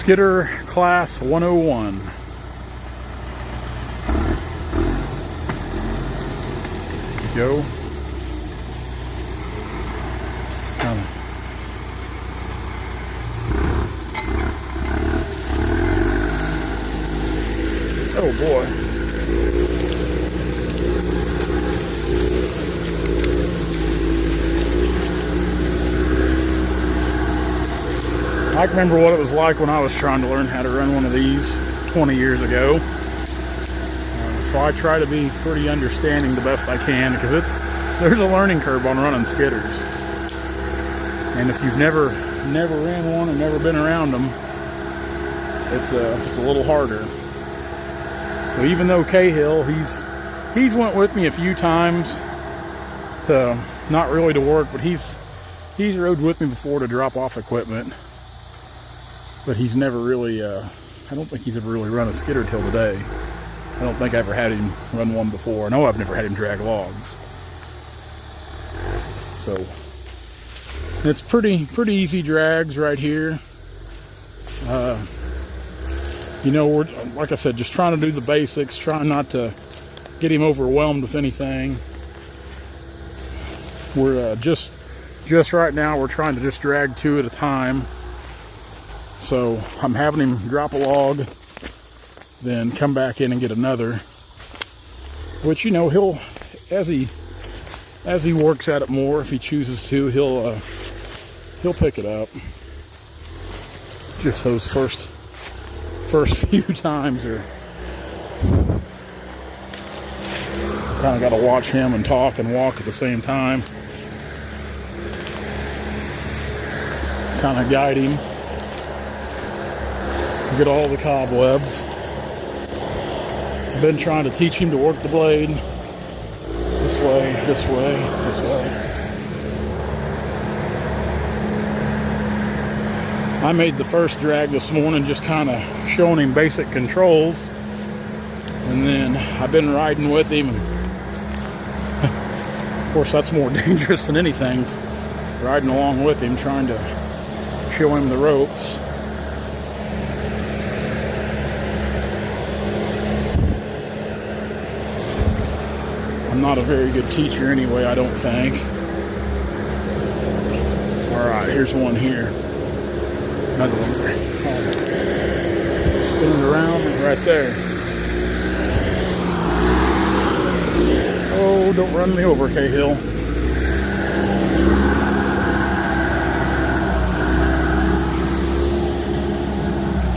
Skidder Class 101. Go. Oh boy. I can remember what it was like when I was trying to learn how to run one of these 20 years ago. So I try to be pretty understanding the best I can, because there's a learning curve on running skidders. And if you've never ran one or never been around them, it's a little harder. So even though Cahill, he's went with me a few times to, not really to work, but he's rode with me before to drop off equipment. But he's never really, I don't think he's ever really run a skidder till today. I don't think I ever had him run one before. No, I've never had him drag logs. So it's pretty easy drags right here. You know, we're, like I said, just trying to do the basics, trying not to get him overwhelmed with anything. We're just right now, we're trying to just drag two at a time. So I'm having him drop a log, then come back in and get another. Which, you know, he'll, as he works at it more, if he chooses to, he'll pick it up. Just those first few times are kind of got to watch him and talk and walk at the same time. Kind of guide him. Get all the cobwebs. I've been trying to teach him to work the blade this way, this way, this way. I made the first drag this morning just kind of showing him basic controls, and then I've been riding with him. Of course, that's more dangerous than anything, riding along with him, trying to show him the ropes. I'm not a very good teacher anyway, I don't think. Alright, here's one here. Another one there. Spin it around right there. Oh, don't run me over, Cahill.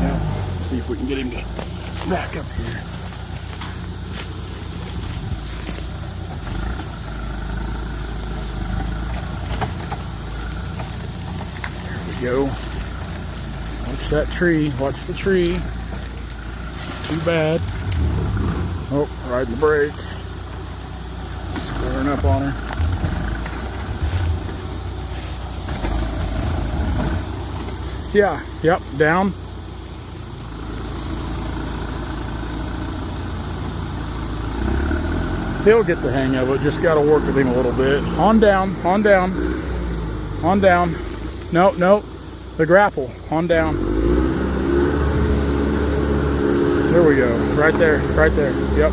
Now, let's see if we can get him to back up here. Go. Watch that tree. Watch the tree. Too bad. Oh, riding the brake. Squaring up on her. Yeah. Yep. Down. He'll get the hang of it. Just got to work with him a little bit. On down. On down. On down. No, no, the grapple, on down. There we go, right there, yep.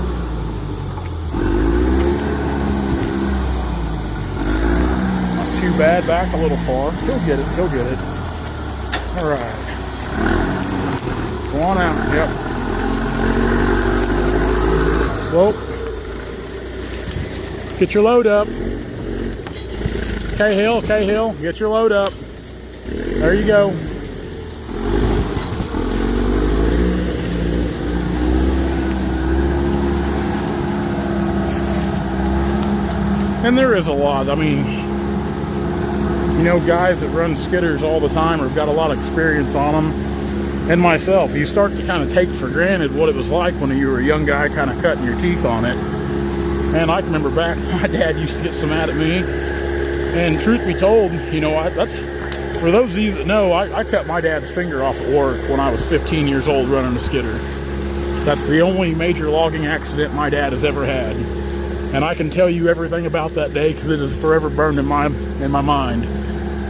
Not too bad, back a little far. He'll get it. All right. Go on out, yep. Whoa. Get your load up. Cahill, get your load up. There you go. And there is a lot. I mean, you know, guys that run skidders all the time or have got a lot of experience on them, and myself, you start to kind of take for granted what it was like when you were a young guy kind of cutting your teeth on it. And I can remember back, my dad used to get so mad at me. And truth be told, you know, that's, for those of you that know, I cut my dad's finger off at work when I was 15 years old running a skidder. That's the only major logging accident my dad has ever had. And I can tell you everything about that day because it is forever burned in my mind.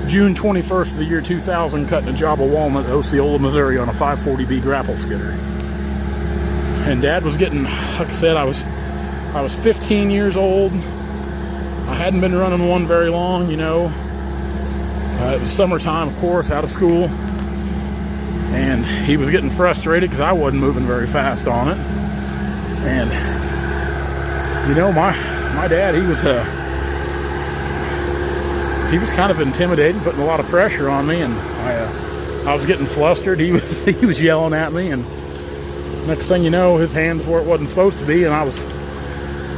June 21st of the year 2000, cutting a job of walnut at Osceola, Missouri on a 540B grapple skidder. And Dad was getting, like I said, I was 15 years old. I hadn't been running one very long, you know. It was summertime, of course, out of school. And he was getting frustrated because I wasn't moving very fast on it. And, you know, my dad, he was kind of intimidating, putting a lot of pressure on me, and I was getting flustered. He was yelling at me, and next thing you know, his hands were where it wasn't supposed to be, and I was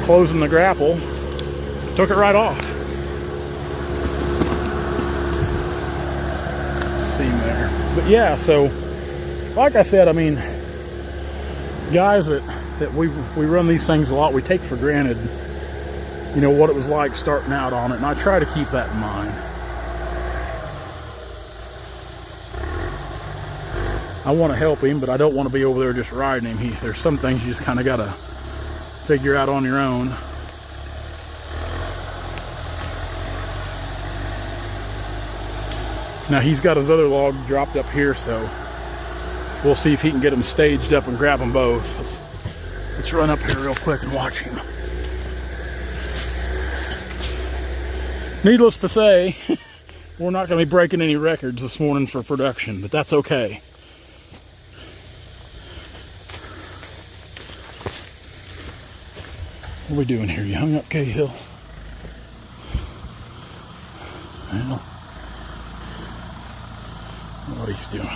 closing the grapple. Took it right off. Seam there. But yeah, so like I said, I mean, guys that we run these things a lot, we take for granted, you know, what it was like starting out on it, and I try to keep that in mind. I want to help him, but I don't want to be over there just riding him. There's some things you just kind of got to figure out on your own. Now he's got his other log dropped up here, so we'll see if he can get them staged up and grab them both. Let's run up here real quick and watch him. Needless to say, we're not going to be breaking any records this morning for production, but that's okay. What are we doing here? You hung up, Cahill? Well, what he's doing.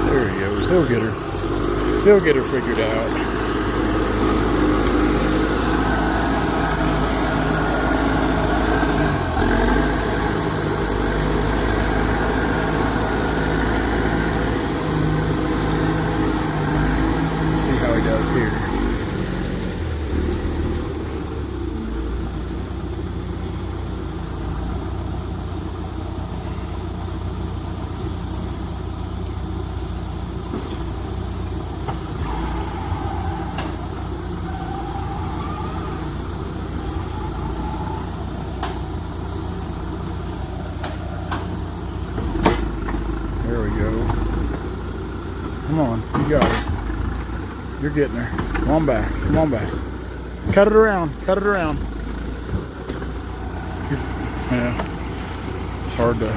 There he goes. He'll get her. He'll get her figured out. Come on, you got it. You're getting there. Come on back. Come on back. Cut it around. Cut it around. Yeah. It's hard to...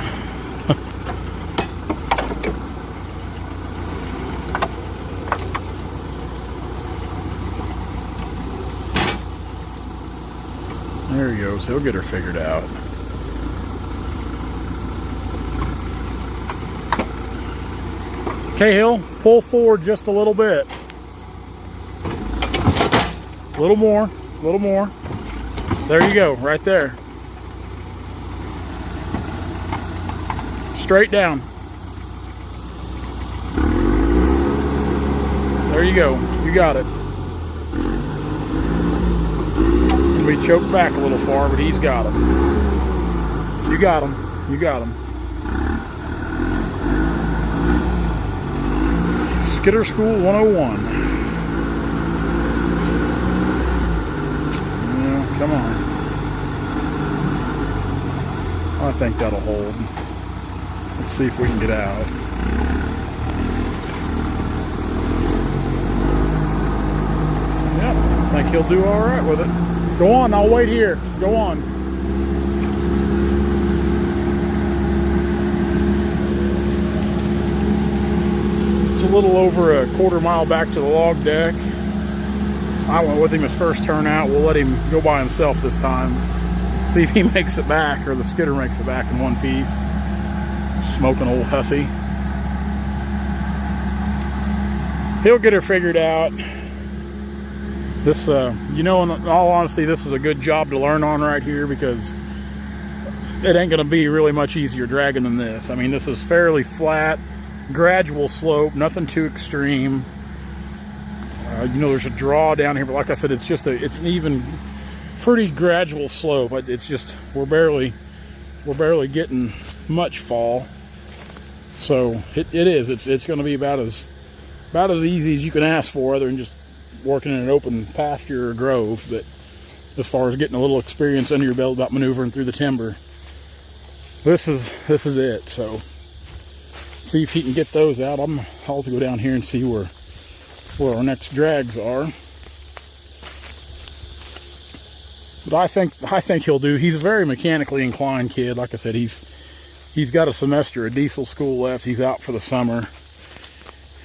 There he goes. He'll get her figured out. Cahill, pull forward just a little bit. A little more. A little more. There you go. Right there. Straight down. There you go. You got it. We choked back a little far, but he's got him. You got him. You got him. Skidder School 101. Yeah, come on. I think that'll hold. Let's see if we can get out. Yep, I think he'll do all right with it. Go on, I'll wait here. Go on. It's a little over a quarter-mile back to the log deck. I went with him his first turn out. We'll let him go by himself this time. See if he makes it back, or the skidder makes it back in one piece. Smoking old hussy. He'll get her figured out. This, you know, in all honesty, this is a good job to learn on right here, because it ain't going to be really much easier dragging than this. I mean, this is fairly flat, gradual slope, nothing too extreme. You know, there's a draw down here, but like I said, it's an even pretty gradual slope. It's just, we're barely getting much fall. So it's going to be about as easy as you can ask for, other than just working in an open pasture or grove. But as far as getting a little experience under your belt about maneuvering through the timber, this is it. So see if he can get those out. I'll have to go down here and see where our next drags are. But I think he'll do. He's a very mechanically inclined kid. Like I said, he's got a semester of diesel school left. He's out for the summer,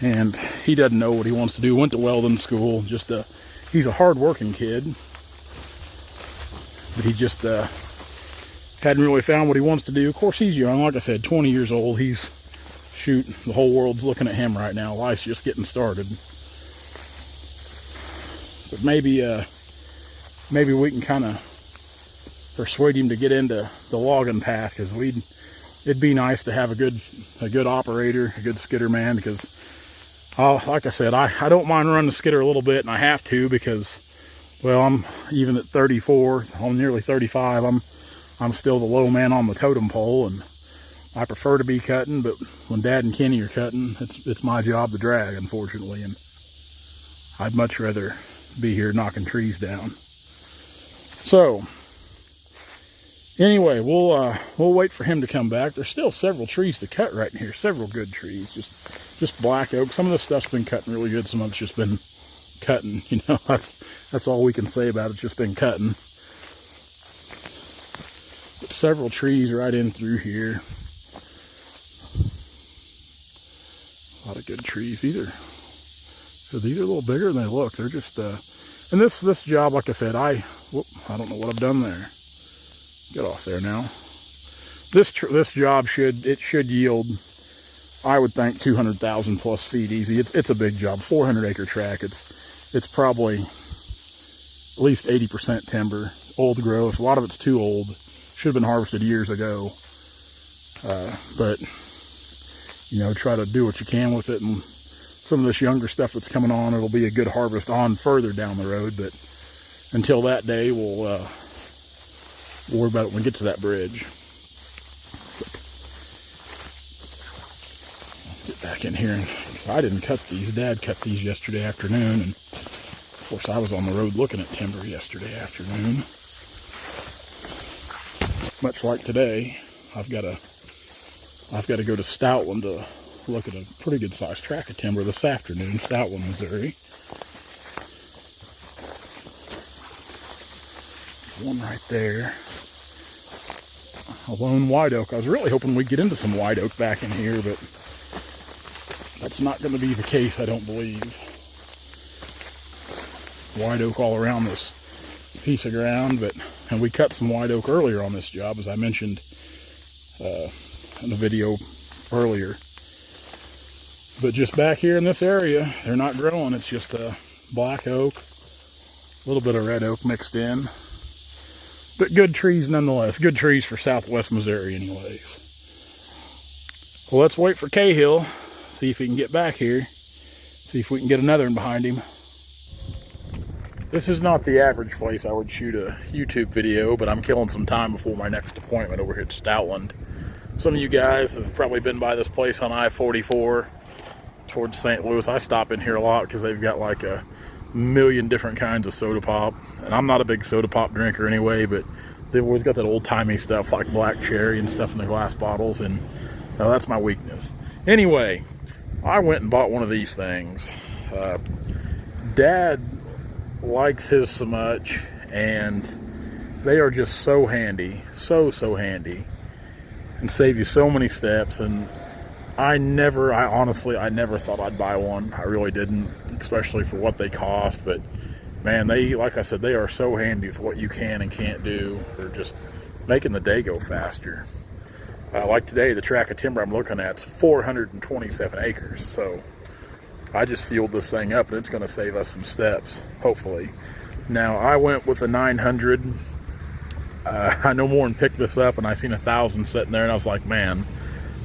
and he doesn't know what he wants to do. Went to welding school. He's a hard-working kid, but he just hadn't really found what he wants to do. Of course, he's young. Like I said, 20 years old. Shoot, the whole world's looking at him right now. Life's just getting started. But maybe we can kind of persuade him to get into the logging path, because it'd be nice to have a good operator, a good skidder man, because like I said, I don't mind running the skidder a little bit, and I have to, because, well, I'm even at 34, I'm nearly 35, I'm still the low man on the totem pole, and I prefer to be cutting, but when Dad and Kenny are cutting, it's my job to drag, unfortunately, and I'd much rather be here knocking trees down. So anyway, we'll wait for him to come back. There's still several trees to cut right in here, several good trees, just black oak. Some of this stuff's been cutting really good, some of it's just been cutting, you know. That's all we can say about it. It's just been cutting. But several trees right in through here. A lot of good trees. These are a little bigger than they look. They're just and this job, like I said, I don't know what I've done there. Get off there now. This job should yield, I would think, 200,000 plus feet easy. It's a big job, 400 acre track. It's probably at least 80% timber, old growth. A lot of it's too old. Should have been harvested years ago. But you know, try to do what you can with it, and some of this younger stuff that's coming on, it'll be a good harvest on further down the road. But until that day, we'll worry about it when we get to that bridge. Let's get back in here. I didn't cut these. Dad cut these yesterday afternoon, and of course I was on the road looking at timber yesterday afternoon. Much like today, I've got to go to Stoutland to look at a pretty good sized tract of timber this afternoon, Stoutland, Missouri. One right there. A lone white oak. I was really hoping we'd get into some white oak back in here, but that's not going to be the case, I don't believe. White oak all around this piece of ground, and we cut some white oak earlier on this job, as I mentioned in the video earlier. But just back here in this area, they're not growing. It's just a black oak, a little bit of red oak mixed in. But good trees nonetheless. Good trees for southwest Missouri anyways. Well, let's wait for Cahill, see if he can get back here, see if we can get another one behind him. This is not the average place I would shoot a YouTube video, but I'm killing some time before my next appointment over here at Stoutland. Some of you guys have probably been by this place on I-44 towards St. Louis. I stop in here a lot because they've got like a million different kinds of soda pop, and I'm not a big soda pop drinker anyway, but they've always got that old-timey stuff like black cherry and stuff in the glass bottles, and that's my weakness. Anyway, I went and bought one of these things. Dad likes his so much, and they are just so handy, so handy, and save you so many steps. And I never thought I'd buy one. I really didn't, especially for what they cost. But man, like I said, they are so handy for what you can and can't do. They're just making the day go faster. Like today, the tract of timber I'm looking at is 427 acres. So I just fueled this thing up, and it's going to save us some steps, hopefully. Now, I went with a 900. I no more than picked this up, and I seen 1,000 sitting there, and I was like, man,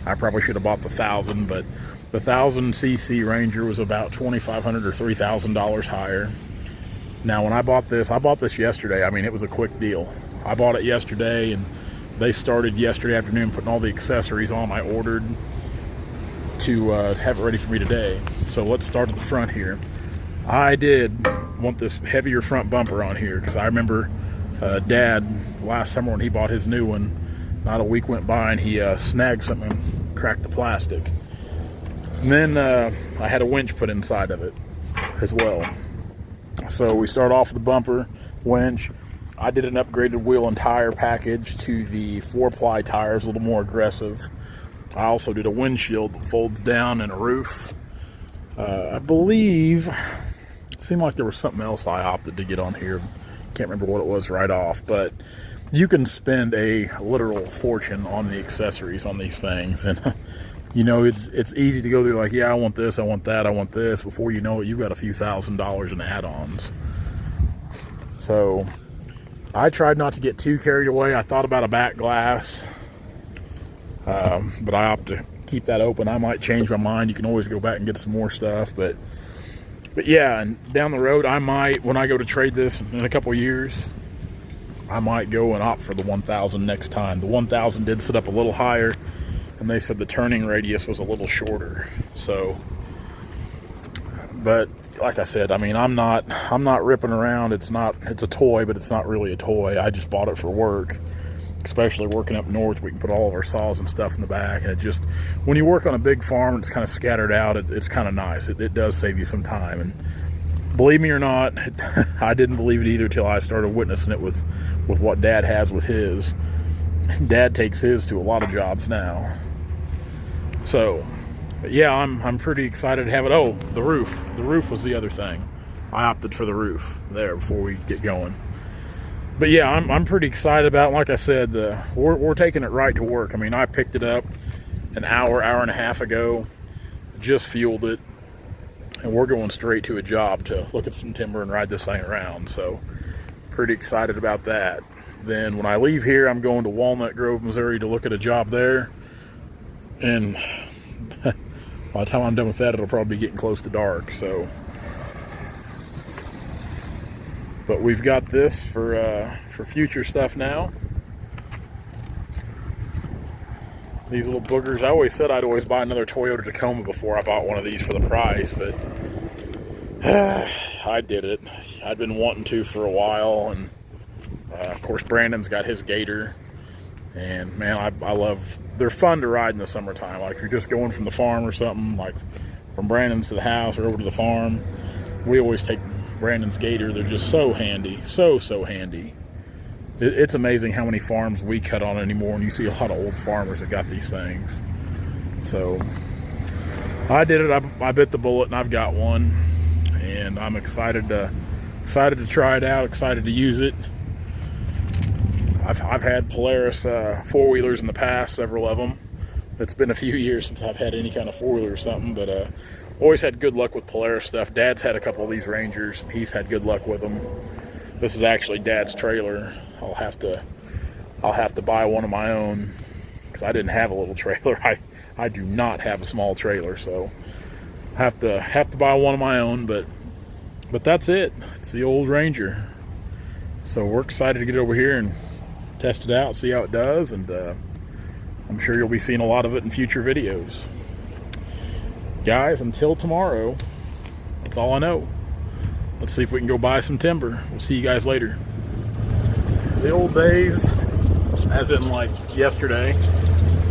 I probably should have bought the 1,000, but The 1000cc Ranger was about $2,500 or $3,000 higher. Now, when I bought this yesterday. I mean, it was a quick deal. I bought it yesterday, and they started yesterday afternoon putting all the accessories on I ordered to have it ready for me today. So let's start at the front here. I did want this heavier front bumper on here because I remember Dad last summer when he bought his new one, not a week went by and he snagged something and cracked the plastic. And then I had a winch put inside of it as well. So we start off with the bumper, winch. I did an upgraded wheel and tire package to the 4-ply tires, a little more aggressive. I also did a windshield that folds down and a roof. I believe, it seemed like there was something else I opted to get on here. Can't remember what it was right off, but you can spend a literal fortune on the accessories on these things. And you know, it's easy to go through like, yeah, I want this, I want that, I want this. Before you know it, you've got a few $1,000s in add-ons. So I tried not to get too carried away. I thought about a back glass, but I opt to keep that open. I might change my mind. You can always go back and get some more stuff, but yeah, and down the road, I might, when I go to trade this in a couple years, I might go and opt for the 1000 next time. The 1000 did sit up a little higher, and they said the turning radius was a little shorter. So, but like I said, I mean, I'm not ripping around. It's a toy, but it's not really a toy. I just bought it for work, especially working up north. We can put all of our saws and stuff in the back, and it just, when you work on a big farm and it's kind of scattered out, it's kind of nice. It does save you some time. And believe me or not, I didn't believe it either till I started witnessing it with what Dad has with his. Dad takes his to a lot of jobs now. So, but yeah, I'm pretty excited to have it. Oh, the roof. The roof was the other thing. I opted for the roof there before we get going. But yeah, I'm pretty excited about it. Like I said, we're taking it right to work. I mean, I picked it up an hour and a half ago, just fueled it, and we're going straight to a job to look at some timber and ride this thing around. So, pretty excited about that. Then when I leave here, I'm going to Walnut Grove, Missouri to look at a job there. And by the time I'm done with that, it'll probably be getting close to dark. So, but we've got this for future stuff now. These little boogers. I always said I'd always buy another Toyota Tacoma before I bought one of these for the price, but I did it. I'd been wanting to for a while, and of course Brandon's got his Gator, and man, I love. They're fun to ride in the summertime. Like if you're just going from the farm or something, like from Brandon's to the house or over to the farm, we always take Brandon's Gator. They're just so handy, so handy. It's amazing how many farms we cut on anymore, and you see a lot of old farmers that got these things. So I did it. I bit the bullet, and I've got one, and I'm excited to try it out. Excited to use it. I've had Polaris four-wheelers in the past, several of them. It's been a few years since I've had any kind of four-wheeler or something, but always had good luck with Polaris stuff. Dad's had a couple of these Rangers, and he's had good luck with them. This is actually Dad's trailer. I'll have to buy one of my own because I didn't have a little trailer. I do not have a small trailer, so have to buy one of my own. But that's it. It's the old Ranger. So we're excited to get over here and test it out, see how it does, and I'm sure you'll be seeing a lot of it in future videos. Guys, until tomorrow, that's all I know. Let's see if we can go buy some timber. We'll see you guys later. The old days, as in like yesterday,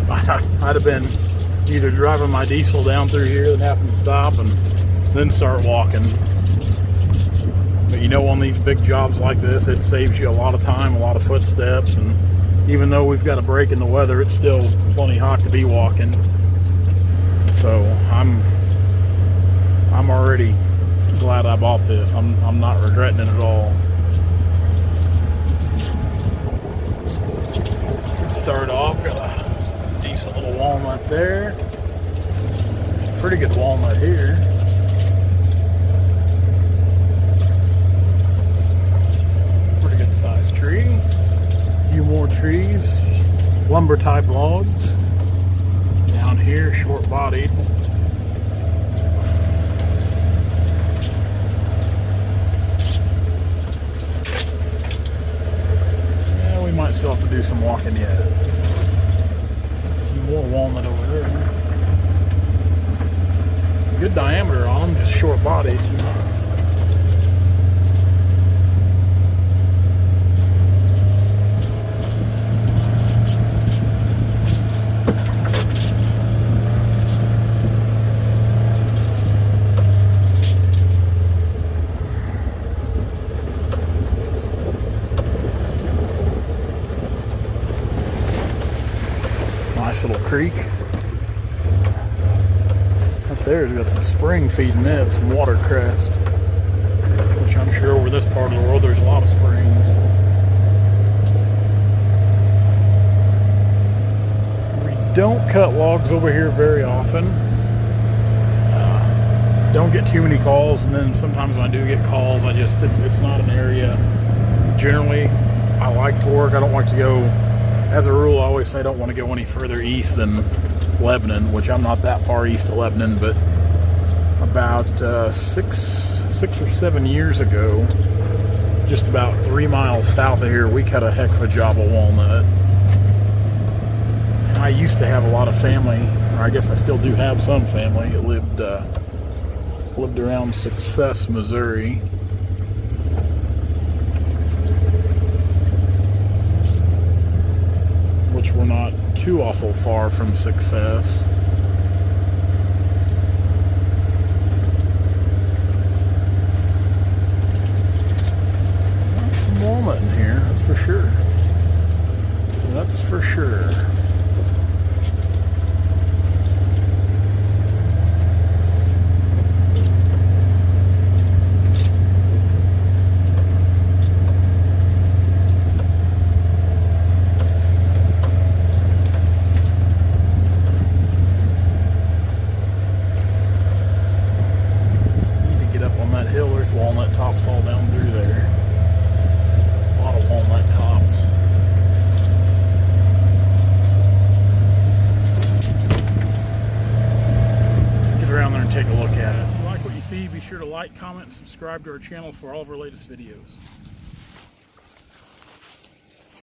I'd have been either driving my diesel down through here and having to stop and then start walking. But you know, on these big jobs like this, it saves you a lot of time, a lot of footsteps, and even though we've got a break in the weather, it's still plenty hot to be walking. So I'm already glad I bought this. I'm not regretting it at all. Start off, got a decent little walnut there. Pretty good walnut here. Pretty good sized tree. A few more trees. Lumber type logs. Down here, short bodied. might still have to do some walking yet. A few more walnut over there. Good diameter on them, just short bodied. Nice little creek. Up there's got some spring feeding it, some watercress, which I'm sure over this part of the world there's a lot of springs. We don't cut logs over here very often. Don't get too many calls, and then sometimes when I do get calls, it's not an area generally I like to work. I don't like to go, as a rule, I always say I don't want to go any further east than Lebanon, which I'm not that far east of Lebanon, but about 6 or 7 years ago, just about 3 miles south of here, we cut a heck of a job of walnut. I used to have a lot of family, or I guess I still do have some family. It lived around Success, Missouri. Which we're not too awful far from Success. Got some walnut in here, that's for sure. That's for sure. Walnut tops all down through there. A lot of walnut tops. Let's get around there and take a look at it. If you like what you see, be sure to like, comment, and subscribe to our channel for all of our latest videos.